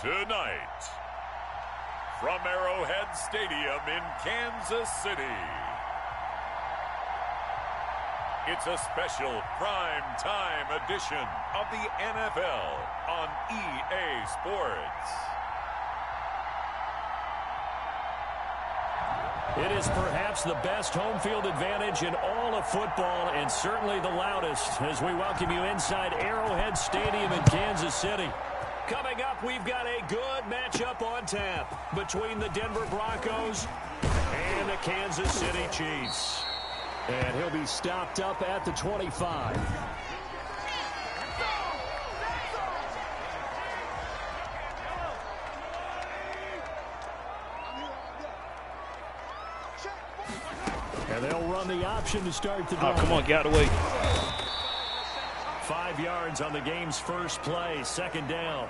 Tonight, from Arrowhead Stadium in Kansas City, it's a special prime time edition of the NFL on EA Sports. It is perhaps the best home field advantage in all of football, and certainly the loudest, as we welcome you inside Arrowhead Stadium in Kansas City. Coming up, we've got a good matchup on tap between the Denver Broncos and the Kansas City Chiefs. And he'll be stopped up at the 25. And they'll run the option to start the drive. Oh, come on, get out of the way. 5 yards on the game's first play, second down.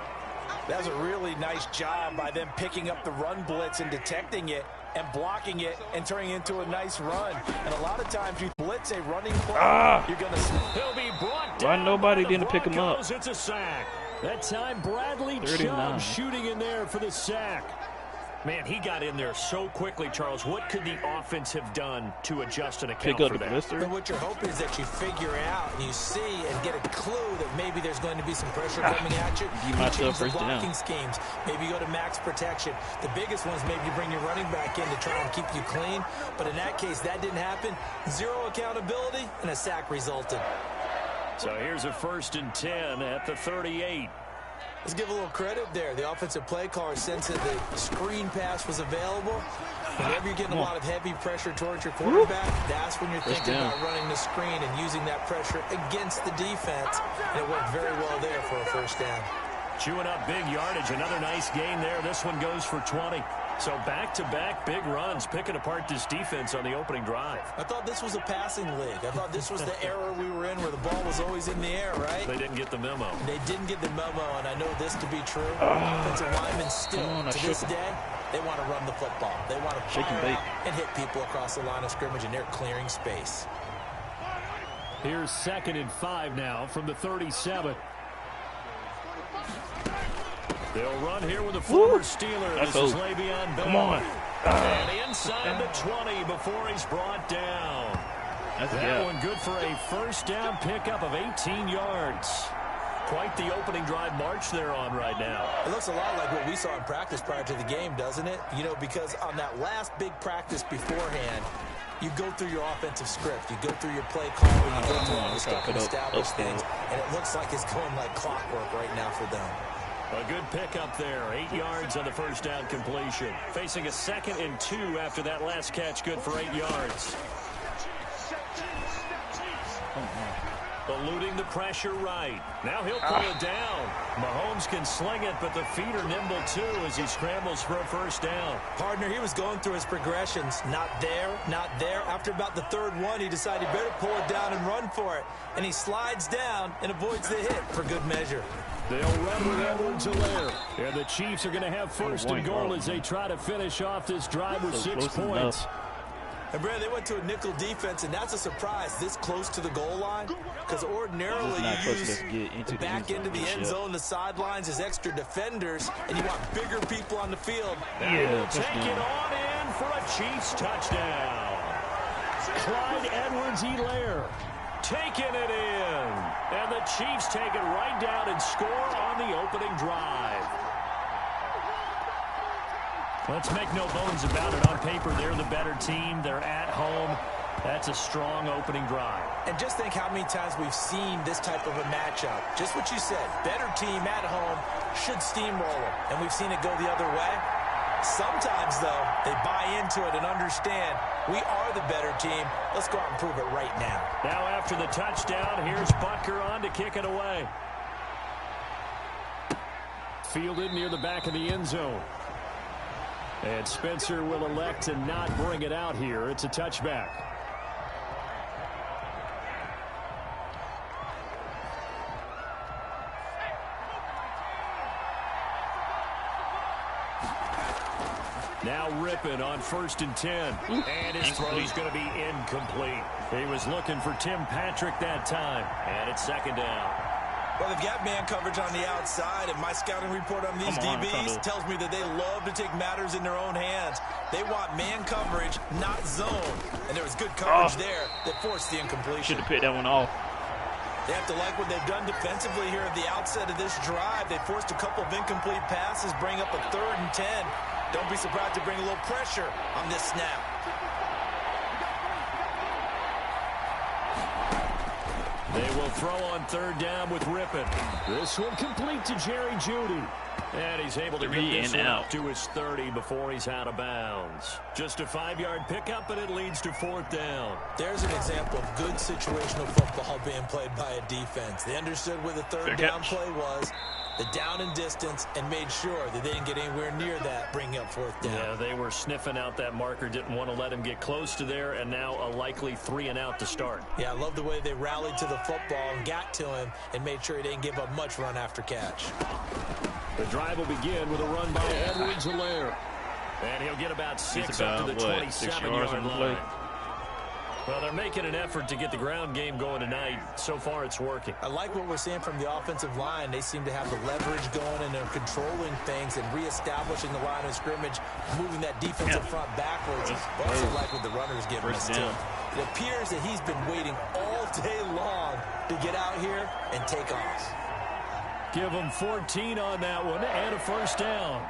That was a really nice job by them picking up the run blitz and detecting it and blocking it and turning it into a nice run. And a lot of times you blitz a running play, you're going to see. He'll be brought down. Why nobody didn't pick him up? It's a sack. That time Bradley Chubb shooting in there for the sack. Man, he got in there so quickly, Charles. What could the offense have done to adjust an account for that? And what you're hoping is that you figure out and you see and get a clue that maybe there's going to be some pressure coming at you. You change the blocking schemes. Maybe you go to max protection. The biggest ones, maybe you bring your running back in to try and keep you clean. But in that case, that didn't happen. Zero accountability, and a sack resulted. So here's a 1st and 10 at the 38. Let's give a little credit there. The offensive play caller sensed that the screen pass was available. Whenever you're getting a lot of heavy pressure towards your quarterback, that's when you're thinking about running the screen and using that pressure against the defense. And it worked very well there for a first down. Chewing up big yardage. Another nice gain there. This one goes for 20. So back-to-back big runs, picking apart this defense on the opening drive. I thought this was a passing league. I thought this was the era we were in where the ball was always in the air, right? They didn't get the memo. They didn't get the memo, and I know this to be true. Offensive linemen still, to this day, they want to run the football. They want to fire out and hit people across the line of scrimmage, and they're clearing space. Here's 2nd and 5 now from the 37. They'll run here with a former Steeler. This is Le'Veon Bell. Come on. And inside the 20 before he's brought down. That one good for a first down pickup of 18 yards. Quite the opening drive march they're on right now. It looks a lot like what we saw in practice prior to the game, doesn't it? You know, because on that last big practice beforehand, you go through your offensive script. You go through your play call. You go through all the stuff and establish things. And it looks like it's going like clockwork right now for them. A good pickup there. 8 yards on the first down completion. Facing a 2nd and 2 after that last catch. Good for 8 yards. Eluding the pressure right. Now he'll pull it down. Mahomes can sling it, but the feet are nimble too as he scrambles for a first down. Partner, he was going through his progressions. Not there, not there. After about the 3rd one, he decided he better pull it down and run for it. And he slides down and avoids the hit for good measure. They'll run with Edwards-Helaire. And the Chiefs are going to have 1st and goal as they try to finish off this drive with 6 points. And, Brad, they went to a nickel defense, and that's a surprise this close to the goal line. Because ordinarily you use the back end of the end zone, the sidelines as extra defenders, and you want bigger people on the field. Yeah, take it on in for a Chiefs touchdown. Clyde Edwards-Helaire taking it in. And the Chiefs take it right down and score on the opening drive. Let's make no bones about it. On paper, they're the better team. They're at home. That's a strong opening drive. And just think how many times we've seen this type of a matchup. Just what you said. Better team at home should steamroll them. And we've seen it go the other way. Sometimes, though, they buy into it and understand we are the better team. Let's go out and prove it right now. Now after the touchdown, here's Butker on to kick it away. Fielded near the back of the end zone. And Spencer will elect to not bring it out here. It's a touchback. Now Rippon on 1st and 10. And his throw is going to be incomplete. He was looking for Tim Patrick that time. And it's 2nd down. Well, they've got man coverage on the outside, and my scouting report on these DBs tells me that they love to take matters in their own hands. They want man coverage, not zone. And there was good coverage there that forced the incompletion. Should have picked that one off. They have to like what they've done defensively here at the outset of this drive. They forced a couple of incomplete passes, bring up a 3rd and 10. Don't be surprised to bring a little pressure on this snap. They will throw on 3rd down with Rippon. This one complete to Jerry Jeudy. And he's able to get this one up to his 30 before he's out of bounds. Just a 5-yard pickup, and it leads to 4th down. There's an example of good situational football being played by a defense. They understood where the 3rd down play was, the down and distance, and made sure that they didn't get anywhere near that, bringing up 4th down. Yeah, they were sniffing out that marker, didn't want to let him get close to there, and now a likely 3-and-out to start. Yeah, I love the way they rallied to the football and got to him and made sure he didn't give up much run after catch. The drive will begin with a run by Edwards-Helaire. And he'll get about 6 up to the 27-yard line. Well, they're making an effort to get the ground game going tonight. So far, it's working. I like what we're seeing from the offensive line. They seem to have the leverage going, and they're controlling things and reestablishing the line of scrimmage, moving that defensive front backwards. But also like what the runner's giving us, too. It appears that he's been waiting all day long to get out here and take off. Give them 14 on that one and a 1st down.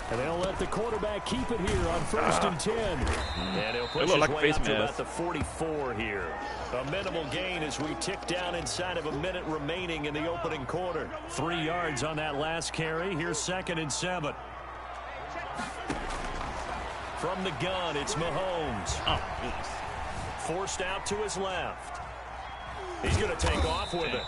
And they'll let the quarterback keep it here on 1st and 10. And he'll push his way up to about the 44 here. A minimal gain as we tick down inside of a minute remaining in the opening quarter. 3 yards on that last carry. Here's 2nd and 7. From the gun, it's Mahomes. Oh, goodness. Forced out to his left. He's going to take off with it.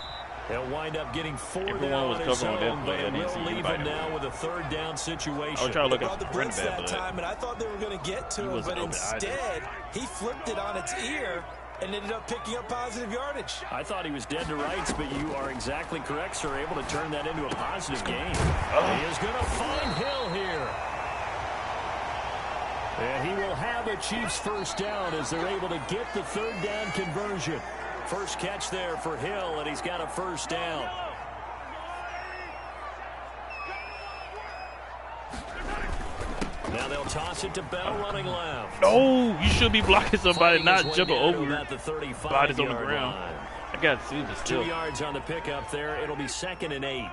They'll wind up getting 4 down on his own, but it will leave him now with a 3rd down situation. I was trying to look at the blitz that time, and I thought they were going to get to him, but instead, he flipped it on its ear and ended up picking up positive yardage. I thought he was dead to rights, but you are exactly correct, sir. Able to turn that into a positive gain. He is going to find Hill here. And he will have a Chiefs 1st down as they're able to get the 3rd down conversion. First catch there for Hill, and he's got a 1st down. Now they'll toss it to Bell running left. No, you should be blocking somebody, not jumping over your bodies on the ground. I got to see this. 2 yards on the pickup there. It'll be 2nd and 8.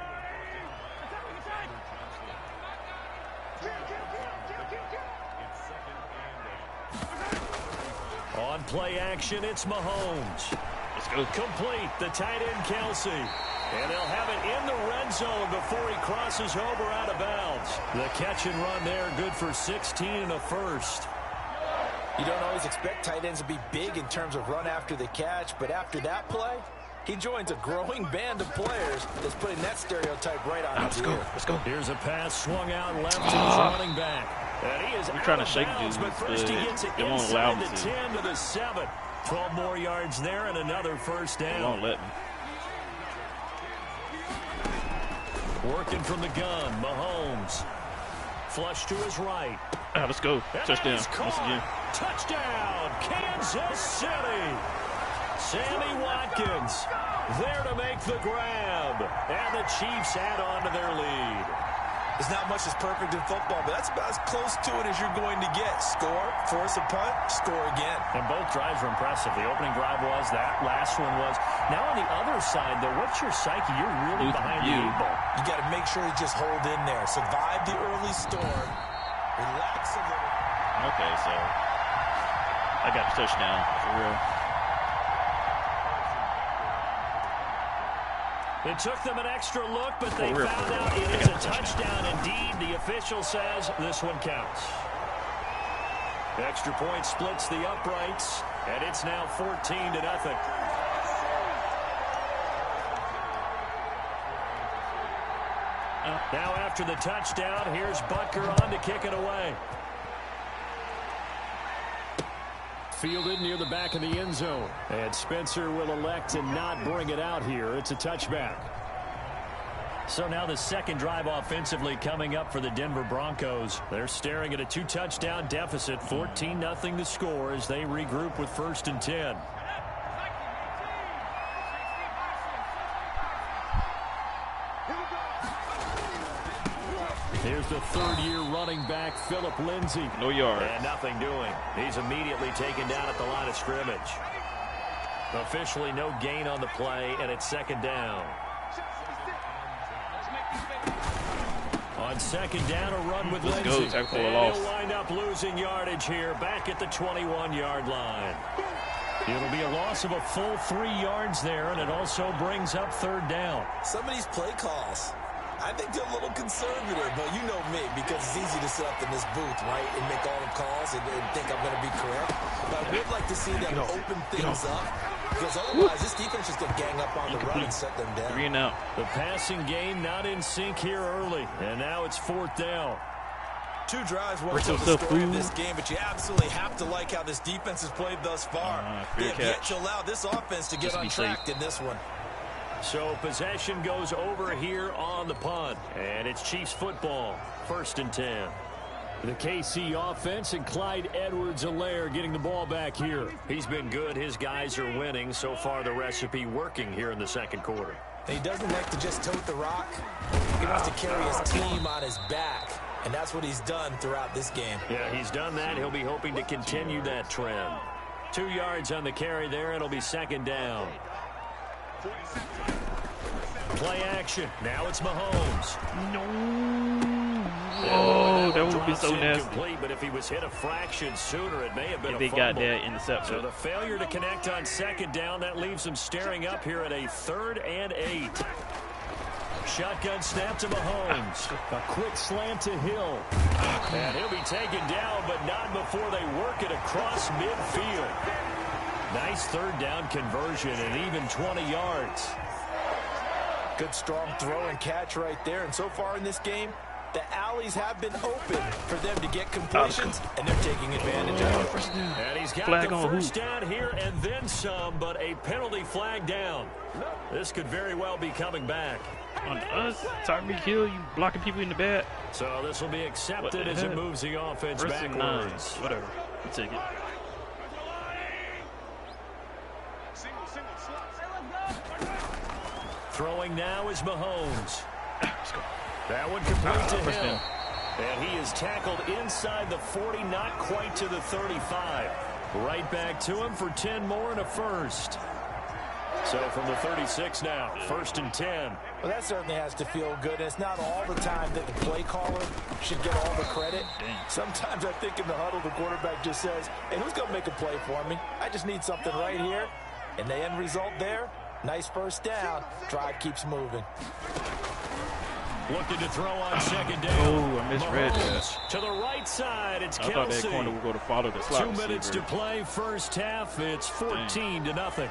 On play action, it's Mahomes. Let's go. Complete, the tight end Kelsey. And they'll have it in the red zone before he crosses over out of bounds. The catch and run there, good for 16 and a 1st. You don't always expect tight ends to be big in terms of run after the catch, but after that play, he joins a growing band of players that's putting that stereotype right on his ear. Let's go. Here's a pass swung out left to his running back. And he is I'm trying to shake bounds, you, but first he gets it inside the 10 to the 7. 12 more yards there and another 1st down. They won't let me. Working from the gun, Mahomes. Flush to his right. Let's go. Touchdown. Once again. Touchdown, Kansas City. Sammy Watkins there to make the grab. And the Chiefs add on to their lead. There's not much that's perfect in football, but that's about as close to it as you're going to get. Score, force a punt, score again. And both drives were impressive. The opening drive was, that last one was. Now on the other side, though, what's your psyche? You're really behind the 8 ball. You got to make sure you just hold in there. Survive the early storm. Relax a little. Okay, so I got the touchdown for real. It took them an extra look, but they found out it is a touchdown indeed. The official says this one counts. The extra point splits the uprights, and it's now 14-0. Now after the touchdown, here's Butker on to kick it away. Fielded near the back of the end zone. And Spencer will elect to not bring it out here. It's a touchback. So now the 2nd drive offensively coming up for the Denver Broncos. They're staring at a 2-touchdown deficit. 14-0 to score as they regroup with 1st and 10. Here's the third-year running back, Philip Lindsay. No yard. And nothing doing. He's immediately taken down at the line of scrimmage. Officially no gain on the play, and it's second down. On second down, a run with Lindsay. Let's go. Tackle for a loss. He'll wind up losing yardage here, back at the 21-yard line. It'll be a loss of a full 3 yards there, and it also brings up third down. Some of these play calls, I think they're a little conservative, but you know me, because it's easy to sit up in this booth, right, and make all the calls and think I'm going to be correct. But I would like to see them open things up, because otherwise this defense is going to gang up on the run and set them down. 3 and out. The passing game not in sync here early, and now it's fourth down. 2 drives won't tell the story of this game, but you absolutely have to like how this defense has played thus far. They have yet to allow this offense to get untracked in this one. So possession goes over here on the punt, and it's Chiefs football, 1st and 10. The KC offense and Clyde Edwards-Helaire getting the ball back here. He's been good. His guys are winning. So far, the recipe working here in the second quarter. He doesn't like to just tote the rock. He wants to carry his team on his back, and that's what he's done throughout this game. Yeah, he's done that. He'll be hoping to continue that trend. 2 yards on the carry there. It'll be second down. Play action. Now it's Mahomes. No. Oh, that would be so nasty. But if he was hit a fraction sooner, it may have been if a they fumble. got that interception. So the failure to connect on second down, that leaves him staring up here at a 3rd and 8. Shotgun snap to Mahomes. A quick slant to Hill. And he'll be taken down, but not before they work it across midfield. Nice 3rd down conversion and even 20 yards. Good strong throw and catch right there. And so far in this game, the alleys have been open for them to get completions, and they're taking advantage of it. And he's got flag the on first down here and then some, but a penalty flag down. This could very well be coming back. On us, Tyreek Hill, you blocking people in the back. So this will be accepted as it moves the offense backwards. 9. Whatever. I'll take it. Throwing now is Mahomes. That one complete to him. And he is tackled inside the 40, not quite to the 35. Right back to him for 10 more and a first. So from the 36 now, 1st and 10. Well, that certainly has to feel good. And it's not all the time that the play caller should get all the credit. Sometimes I think in the huddle, the quarterback just says, hey, who's going to make a play for me? I just need something right here. And the end result there, nice first down. Drive keeps moving. Looking to throw on second down. Oh, I misread that. To the right side, it's Kelsey. I thought that corner would go to follow the slot 2 minutes to play, first half. It's 14-0.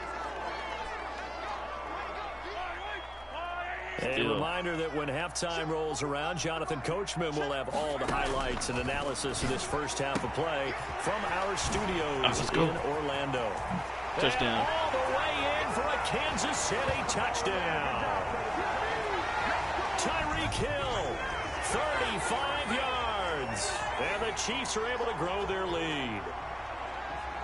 A reminder that when halftime rolls around, Jonathan Coachman will have all the highlights and analysis of this first half of play from our studios in Orlando. Touchdown. And all the way in for a Kansas City touchdown. Tyreek Hill, 35 yards. And the Chiefs are able to grow their lead.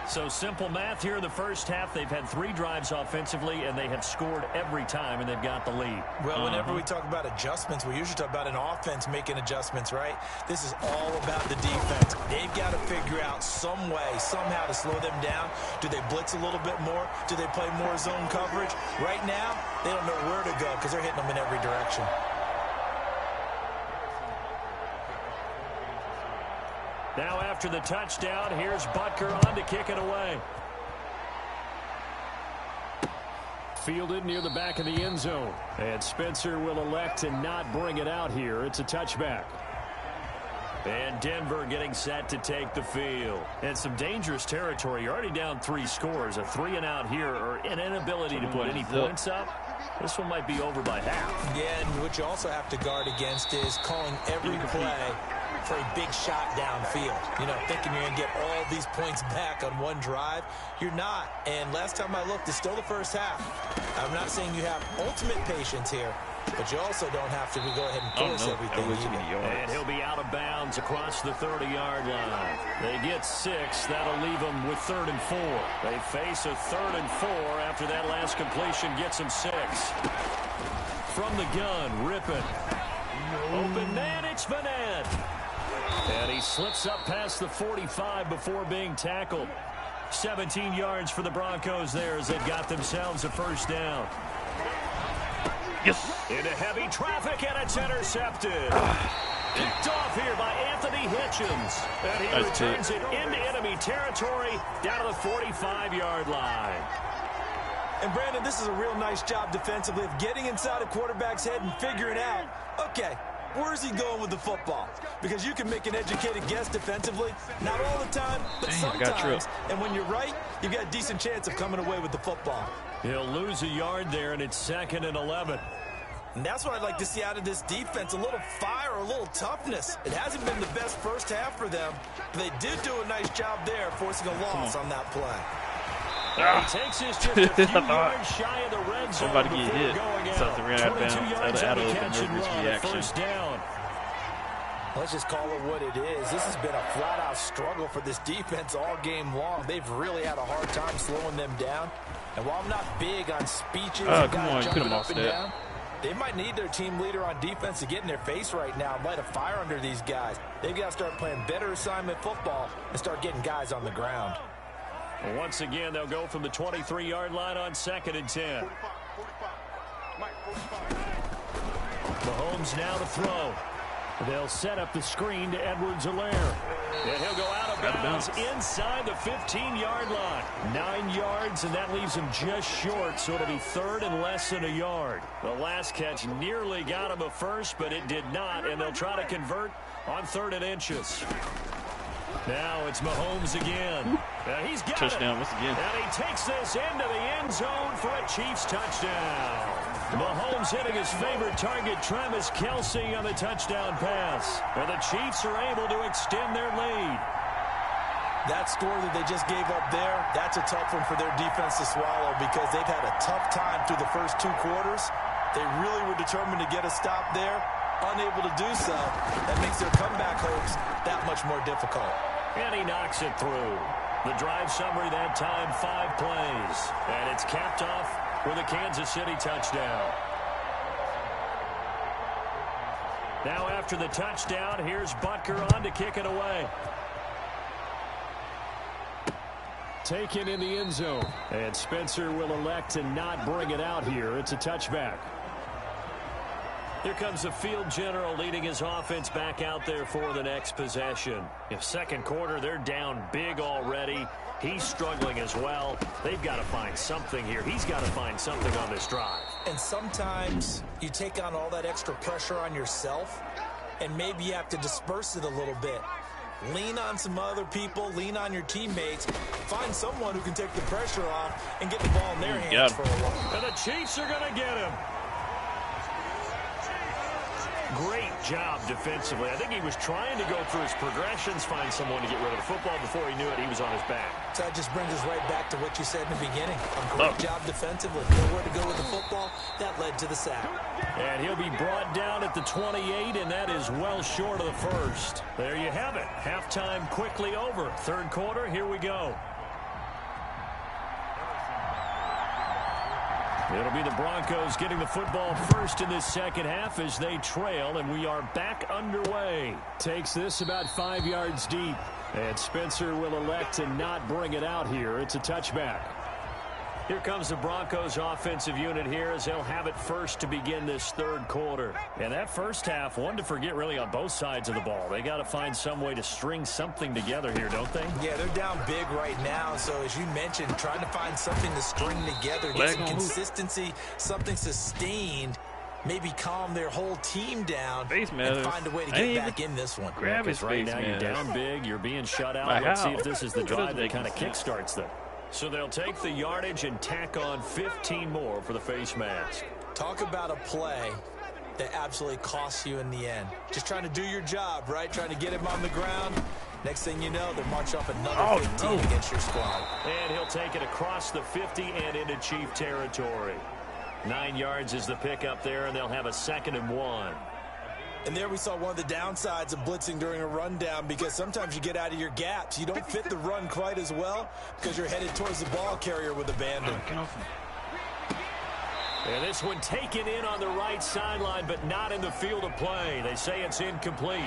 So simple math here in the first half. They've had 3 drives offensively, and they have scored every time, and they've got the lead. Well, whenever we talk about adjustments, we usually talk about an offense making adjustments, right? This is all about the defense. They've got to figure out some way, somehow to slow them down. Do they blitz a little bit more? Do they play more zone coverage? Right now, they don't know where to go because they're hitting them in every direction. Now after the touchdown, here's Butker on to kick it away. Fielded near the back of the end zone. And Spencer will elect to not bring it out here. It's a touchback. And Denver getting set to take the field. And some dangerous territory. You're already down 3 scores. A 3-and-out here, or an inability to put any points up. This one might be over by half. Yeah, and what you also have to guard against is calling every play for a big shot downfield. You know, thinking you're going to get all these points back on one drive. You're not. And last time I looked, it's still the first half. I'm not saying you have ultimate patience here, but you also don't have to go ahead and force everything. And he'll be out of bounds across the 30-yard line. They get 6. That'll leave them with 3rd and 4. They face a 3rd and 4 after that last completion gets them 6. From the gun, Rippon. Open man, it's Madden. And he slips up past the 45 before being tackled. 17 yards for the Broncos there as they got themselves a first down. Yes. Into heavy traffic, and it's intercepted. Picked off here by Anthony Hitchens. And he returns it into enemy territory down to the 45-yard line. And, Brandon, this is a real nice job defensively of getting inside a quarterback's head and figuring out, okay, where's he going with the football? Because you can make an educated guess defensively. Not all the time, but sometimes. And when you're right, you've got a decent chance of coming away with the football. He'll lose a yard there, and it's 2nd and 11. And that's what I'd like to see out of this defense, a little fire, a little toughness. It hasn't been the best first half for them, but they did do a nice job there, forcing a loss on that play. He takes this just a few yards shy of the red zone about to get hit. So they ran out of bounds. Out of first down. Let's just call it what it is. This has been a flat-out struggle for this defense all game long. They've really had a hard time slowing them down. And while I'm not big on speeches and guys jumping up and down, they might need their team leader on defense to get in their face right now and light a fire under these guys. They've got to start playing better assignment football and start getting guys on the ground. Well, once again, they'll go from the 23-yard line on 2nd and 10. Mahomes now to throw. They'll set up the screen to Edwards-Helaire. And he'll go out of bounds inside the 15-yard line. 9 yards, and that leaves him just short, so it'll be 3rd and less than a yard. The last catch nearly got him a first, but it did not, and they'll try to convert on 3rd and inches. Now it's Mahomes again. He's got touchdown once again. And he takes this into the end zone for a Chiefs touchdown. Mahomes hitting his favorite target, Travis Kelce, on the touchdown pass. And the Chiefs are able to extend their lead. That score that they just gave up there, that's a tough one for their defense to swallow because they've had a tough time through the first 2 quarters. They really were determined to get a stop there. Unable to do so, that makes their comeback hopes that much more difficult. And he knocks it through. The drive summary that time, 5 plays. And it's capped off with a Kansas City touchdown. Now after the touchdown, here's Butker on to kick it away. Taken in the end zone. And Spencer will elect to not bring it out here. It's a touchback. Here comes the field general leading his offense back out there for the next possession. In second quarter, they're down big already. He's struggling as well. They've got to find something here. He's got to find something on this drive. And sometimes you take on all that extra pressure on yourself, and maybe you have to disperse it a little bit. Lean on some other people. Lean on your teammates. Find someone who can take the pressure off and get the ball in their hands for a while. And the Chiefs are going to get him. Great job defensively. I think he was trying to go through his progressions, find someone to get rid of the football. Before he knew it, he was on his back. So that just brings us right back to what you said in the beginning. A great job defensively. Nowhere to go with the football. That led to the sack. And he'll be brought down at the 28, and that is well short of the first. There you have it. Halftime quickly over. Third quarter, here we go. It'll be the Broncos getting the football first in this second half as they trail, and we are back underway. Takes this about 5 yards deep, and Spencer will elect to not bring it out here. It's a touchback. Here comes the Broncos offensive unit here as they'll have it first to begin this third quarter. And that first half, one to forget really on both sides of the ball. They got to find some way to string something together here, don't they? Yeah, they're down big right now. So as you mentioned, trying to find something to string together, get some consistency, something sustained, maybe calm their whole team down and find a way to get back in this one. Grab his right now, you're down big, you're being shut out. Let's see if this is the drive that kind of kickstarts them. So they'll take the yardage and tack on 15 more for the face mask. Talk about a play that absolutely costs you in the end. Just trying to do your job, right? Trying to get him on the ground. Next thing you know, they'll march off another 15 against your squad. And he'll take it across the 50 and into Chief territory. 9 yards is the pickup there, and they'll have a 2nd and 1. And there we saw one of the downsides of blitzing during a rundown, because sometimes you get out of your gaps. You don't fit the run quite as well because you're headed towards the ball carrier with abandon. And this one taken in on the right sideline, but not in the field of play. They say it's incomplete.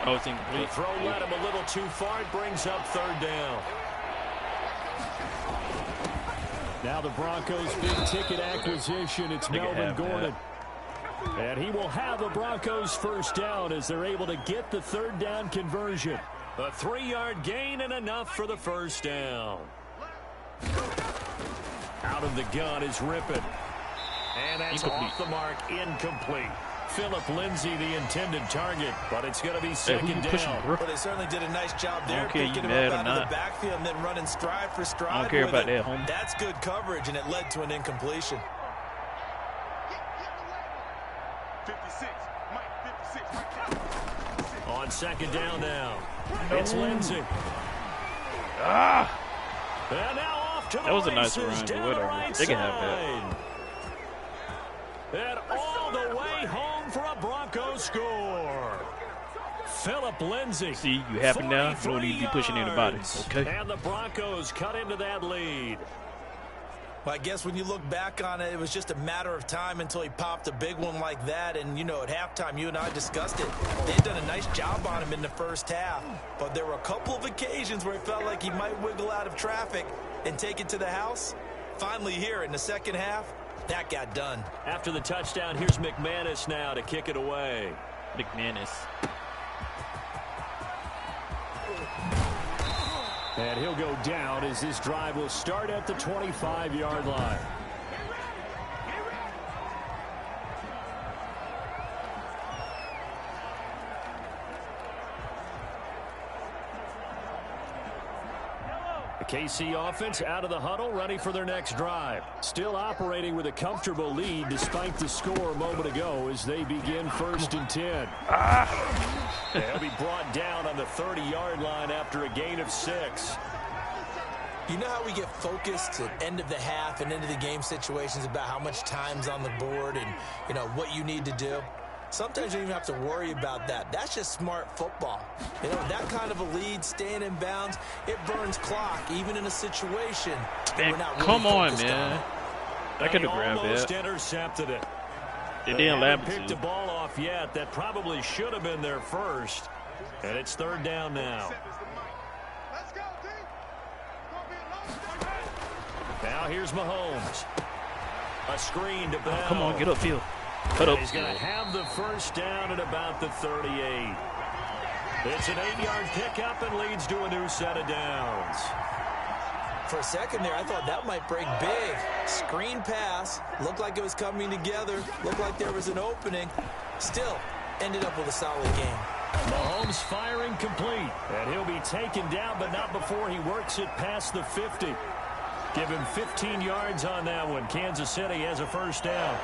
Oh, it's incomplete. The throw led him a little too far. It brings up third down. Now the Broncos' big-ticket acquisition. It's Melvin Gordon. And he will have the Broncos first down as they're able to get the third down conversion. A 3-yard gain and enough for the first down. Out of the gun is Rippon. And that's off the mark, incomplete. Philip Lindsay, the intended target, but it's going to be second down. Well, they certainly did a nice job there, picking him up out of the backfield and then running stride for stride. I don't care about that, homie. That's good coverage, and it led to an incompletion. 56, Mike, 56. On second down now, it's Lindsay. And now off to the That was a nice races run, but down the whatever. right They can have side. And all the way home for a Broncos score. Philip Lindsay. See, you happy now? You don't need to be pushing anybody. Okay. And the Broncos cut into that lead. Well, I guess when you look back on it, it was just a matter of time until he popped a big one like that. And, you know, at halftime, you and I discussed it. They had done a nice job on him in the first half. But there were a couple of occasions where it felt like he might wiggle out of traffic and take it to the house. Finally here in the second half, that got done. After the touchdown, here's McManus now to kick it away. McManus. And he'll go down as this drive will start at the 25-yard line. KC offense out of the huddle, ready for their next drive. Still operating with a comfortable lead despite the score a moment ago as they begin 1st and 10. They'll be brought down on the 30-yard line after a gain of 6. You know how we get focused at end of the half and into the game situations about how much time's on the board and, you know, what you need to do? Sometimes you don't even have to worry about that. That's just smart football. You know, that kind of a lead, staying in bounds, it burns clock, even in a situation. Man, we're not really come on, focused man. I could have grabbed almost it. Intercepted it. It They didn't haven't allow me picked to. the ball off yet. That probably should have been their first. And it's third down now. Now here's Mahomes. A screen to Bell. Oh, come on, get upfield. Cut up. He's going to have the first down at about the 38. It's an 8-yard pickup and leads to a new set of downs. For a second there, I thought that might break big. Screen pass. Looked like it was coming together. Looked like there was an opening. Still, ended up with a solid game. Mahomes firing complete. And he'll be taken down, but not before he works it past the 50. Give him 15 yards on that one. Kansas City has a first down.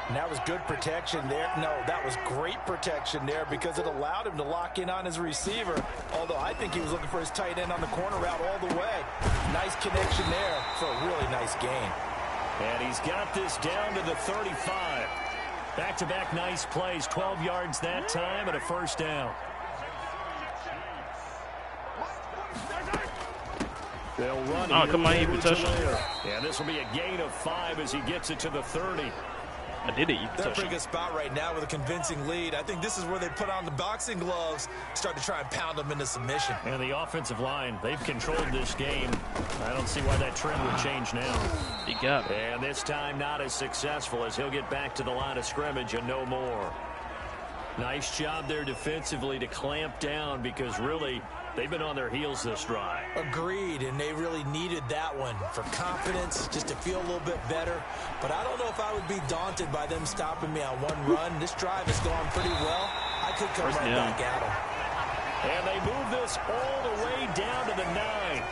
And that was good protection there. No, that was great protection there because it allowed him to lock in on his receiver. Although I think he was looking for his tight end on the corner route all the way. Nice connection there for a really nice gain. And he's got this down to the 35. Back-to-back nice plays. 12 yards that time and a first down. They'll run. Oh, come on, you can touch him. Yeah, this will be a gain of 5 as he gets it to the 30. I did it. You can They're in a touch pretty him. good spot right now with a convincing lead. I think this is where they put on the boxing gloves, start to try and pound them into submission. And the offensive line, they've controlled this game. I don't see why that trend would change now. He got it. And this time not as successful as he'll get back to the line of scrimmage and no more. Nice job there defensively to clamp down because really they've been on their heels this drive. Agreed, and they really needed that one for confidence, just to feel a little bit better. But I don't know if I would be daunted by them stopping me on one run. This drive has gone pretty well. I could come right back at them. And they move this all the way down to the 9.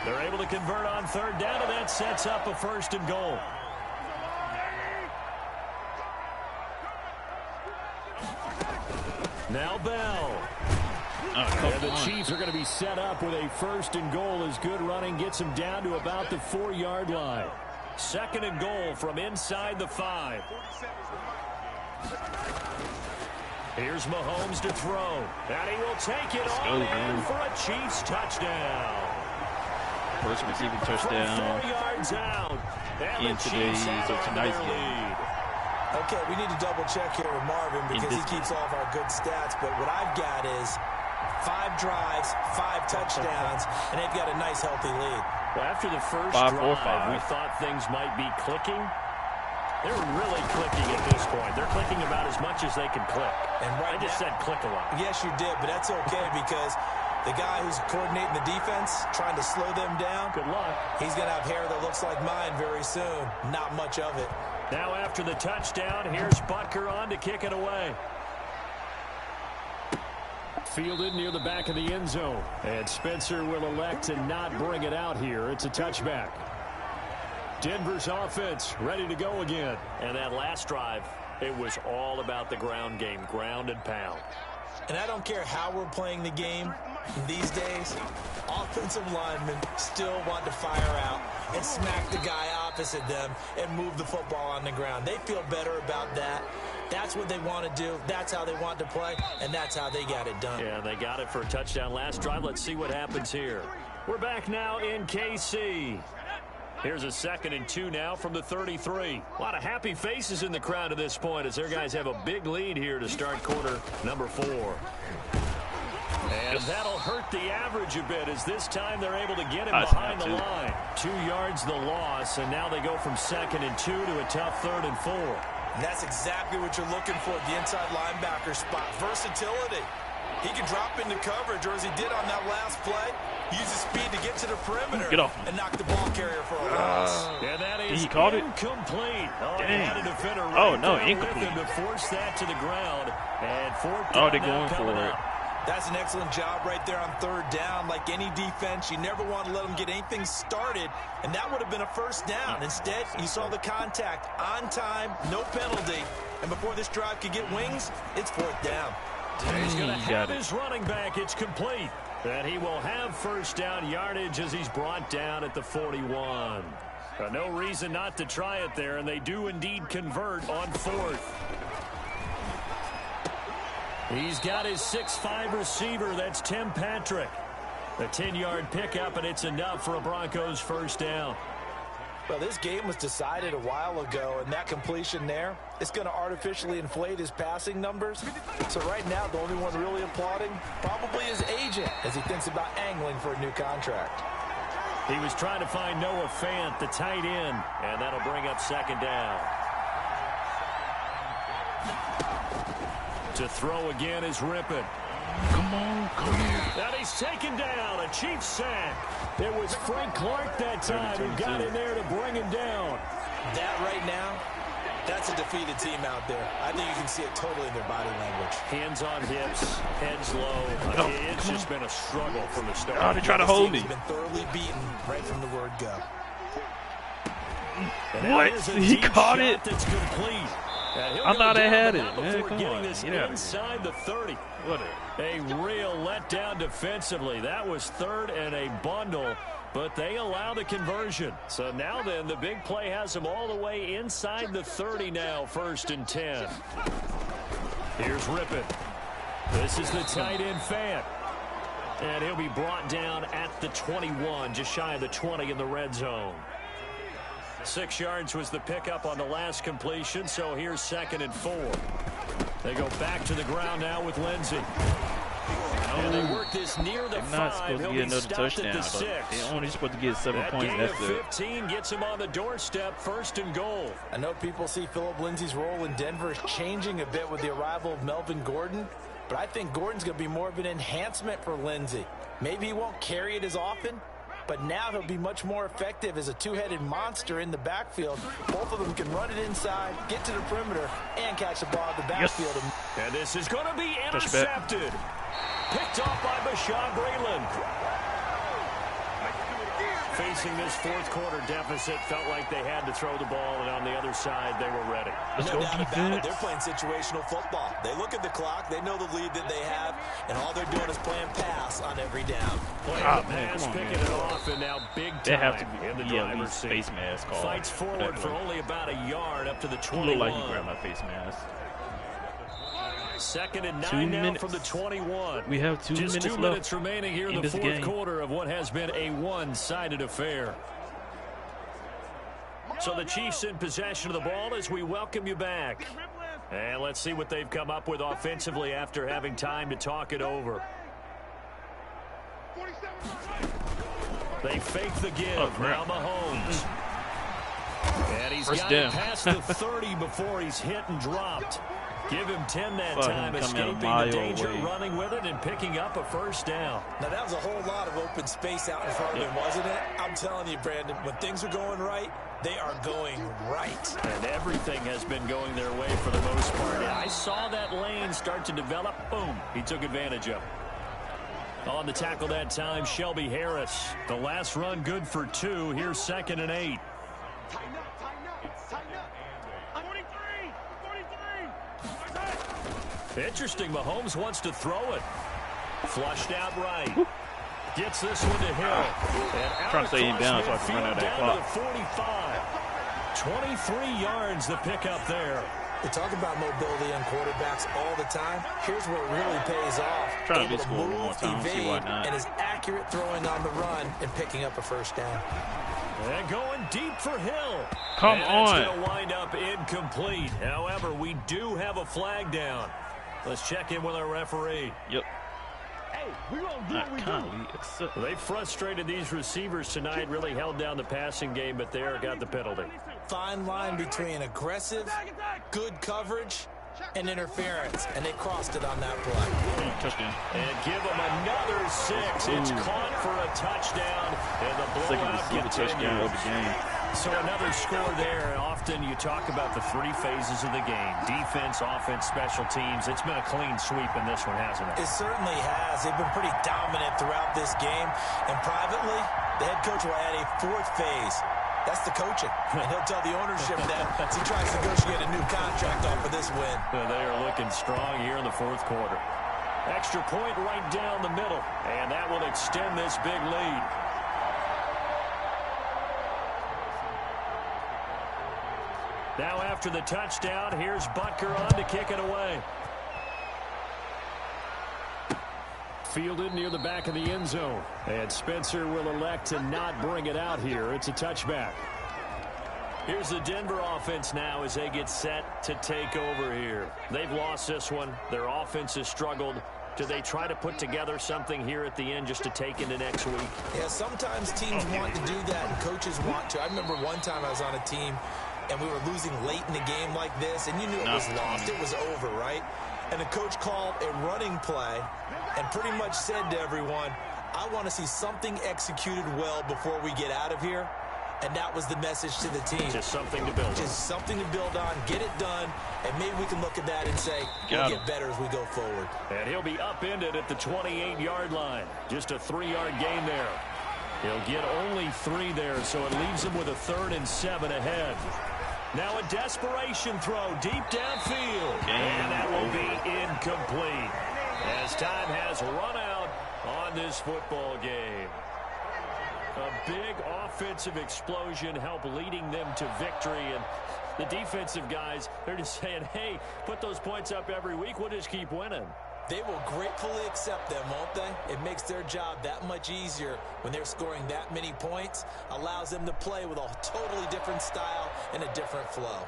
They're able to convert on third down, and that sets up a first and goal. Now Bell. And the Chiefs are going to be set up with a first and goal as good running gets them down to about the 4-yard line. Second and goal from inside the 5. Here's Mahomes to throw. And he will take it on in for a Chiefs touchdown. First receiving touchdown. From 4 yards out. in today's or tonight's game. Okay, we need to double check here with Marvin because he keeps all of our good stats. But what I've got is 5 drives, 5 touchdowns, and they've got a nice, healthy lead. Well, after the first drive, we thought things might be clicking. They're really clicking at this point. They're clicking about as much as they can click. And right I just said click a lot. Yes, you did, but that's okay because the guy who's coordinating the defense, trying to slow them down, good luck. He's going to have hair that looks like mine very soon. Not much of it. Now after the touchdown, here's Butker on to kick it away. Fielded near the back of the end zone. And Spencer will elect to not bring it out here. It's a touchback. Denver's offense ready to go again. And that last drive, it was all about the ground game, ground and pound. And I don't care how we're playing the game these days, offensive linemen still want to fire out and smack the guy opposite them and move the football on the ground. They feel better about that. That's what they want to do. That's how they want to play, and that's how they got it done. Yeah, they got it for a touchdown last drive. Let's see what happens here. We're back now in KC. Here's a 2nd and 2 now from the 33. A lot of happy faces in the crowd at this point as their guys have a big lead here to start quarter number 4. And that'll hurt the average a bit as this time they're able to get him behind the line. 2 yards the loss, and now they go from 2nd and 2 to a tough 3rd and 4. And that's exactly what you're looking for at the inside linebacker spot. Versatility. He can drop into coverage, or as he did on that last play, use his speed to get to the perimeter and knock the ball carrier for a loss. Yeah, that is he caught incomplete. Oh, he had a defender incomplete. to force that to the ground. And 4th down they're going for it. That's an excellent job right there on 3rd down. Like any defense, you never want to let them get anything started, and that would have been a 1st down. Instead, you saw the contact on time, no penalty, and before this drive could get wings, it's 4th down. He's going to have his running back. It's complete. And he will have 1st down yardage as he's brought down at the 41. No reason not to try it there, and they do indeed convert on 4th. He's got his 6'5" receiver. That's Tim Patrick. A 10-yard pickup, and it's enough for a Broncos 1st down. Well, this game was decided a while ago, and that completion there, it's going to artificially inflate his passing numbers. So right now, the only one really applauding probably his agent as he thinks about angling for a new contract. He was trying to find Noah Fant, the tight end, and that'll bring up 2nd down. To throw again is Rippon. Come on, come here. And he's taken down. A Chiefs sack. It was Frank Clark that time who got in there to bring him down. That right now, that's a defeated team out there. I think you can see it totally in their body language. Hands on hips, heads low. It's just been a struggle from the start. Oh, they try to hold me. He's been thoroughly beaten right from the word go. What? He caught it. That's complete. I thought I had it. Man, come on. This inside the 30. What a real letdown defensively. That was 3rd and a bundle, but they allow the conversion. So now then, the big play has them all the way inside the 30 now, 1st and 10. Here's Rippon. This is the tight end Fant. And he'll be brought down at the 21, just shy of the 20 in the red zone. 6 yards was the pickup on the last completion, so here's 2nd and 4. They go back to the ground now with Lindsey. And they work this near the 5. They're not supposed to get another touchdown. They're only supposed to get 7 points. That gain of 15 gets him on the doorstep, 1st and goal. I know people see Phillip Lindsay's role in Denver is changing a bit with the arrival of Melvin Gordon, but I think Gordon's going to be more of an enhancement for Lindsay. Maybe he won't carry it as often, but now he'll be much more effective as a 2-headed monster in the backfield. Both of them can run it inside, get to the perimeter, and catch the ball in the backfield. Yes. And this is going to be intercepted. Picked off by Bashaud Breeland. Facing this 4th quarter deficit, felt like they had to throw the ball, and on the other side, they were ready. Let's go defense. They're playing situational football. They look at the clock, they know the lead that they have, and all they're doing is playing pass on every down. Pass, picking it off, and now big time they have to in the driver's seat. Face mask call. Fights forward for only about a yard up to the 21. Look like he grabbed my face mask. 2nd and 9 now from the 21. We have Just 2 minutes left remaining here in the 4th quarter of what has been a one-sided affair. So the Chiefs in possession of the ball as we welcome you back. And let's see what they've come up with offensively after having time to talk it over. They fake the give. Now Mahomes. And he's got it past the 30 before he's hit and dropped. Give him 10 that time, escaping the danger, running with it, and picking up a first down. Now, that was a whole lot of open space out in front of him, wasn't it? I'm telling you, Brandon, when things are going right, they are going right. And everything has been going their way for the most part. And I saw that lane start to develop. Boom. He took advantage of it. On the tackle that time, Shelby Harris. The last run good for 2. Here's 2nd and 8. Interesting. Mahomes wants to throw it. Flushed out right. Gets this one to Hill. And trying to stay in down so I can run out that clock. 45. 23 yards the pickup there. We talk about mobility on quarterbacks all the time. Here's where it really pays off. Trying to be scored one more time. See why not. And is accurate throwing on the run and picking up a first down. And going deep for Hill. Come on. It's going to wind up incomplete. However, we do have a flag down. Let's check in with our referee. Yep. Hey, we're going to do what we do. They frustrated these receivers tonight, really held down the passing game, but there got the penalty. Fine line between aggressive, good coverage, and interference, and they crossed it on that play. Touchdown. And give them another 6. It's caught for a touchdown, and the blowout continues. So another score there. Often you talk about the 3 phases of the game. Defense, offense, special teams. It's been a clean sweep in this one, hasn't it? It certainly has. They've been pretty dominant throughout this game. And privately, the head coach will add a 4th phase. That's the coaching. And he'll tell the ownership that as he tries to negotiate a new contract off of this win. They are looking strong here in the 4th quarter. Extra point right down the middle. And that will extend this big lead. Now after the touchdown, here's Butker on to kick it away. Fielded near the back of the end zone. And Spencer will elect to not bring it out here. It's a touchback. Here's the Denver offense now as they get set to take over here. They've lost this one. Their offense has struggled. Do they try to put together something here at the end just to take into next week? Yeah, sometimes teams want to do that and coaches want to. I remember one time I was on a team and we were losing late in the game like this, and you knew it was lost. It was over, right? And the coach called a running play and pretty much said to everyone, I want to see something executed well before we get out of here. And that was the message to the team. Just something to build on. Just something to build on, get it done, and maybe we can look at that and say, we'll get better as we go forward. And he'll be upended at the 28-yard line. Just a 3-yard gain there. He'll get only 3 there, so it leaves him with a 3rd and 7 ahead. Now a desperation throw deep downfield. And that will be incomplete as time has run out on this football game. A big offensive explosion helped leading them to victory. And the defensive guys, they're just saying, hey, put those points up every week. We'll just keep winning. They will gratefully accept them, won't they? It makes their job that much easier when they're scoring that many points. Allows them to play with a totally different style and a different flow.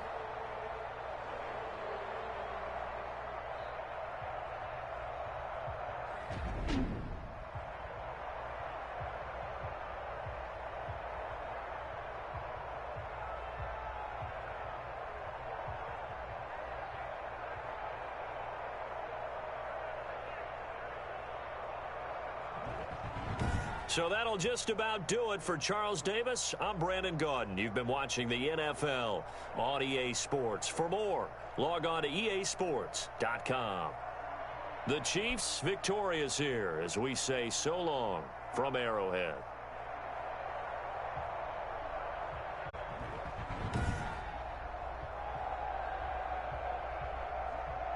So that'll just about do it for Charles Davis. I'm Brandon Gaudin. You've been watching the NFL on EA Sports. For more, log on to easports.com. The Chiefs victorious here as we say so long from Arrowhead.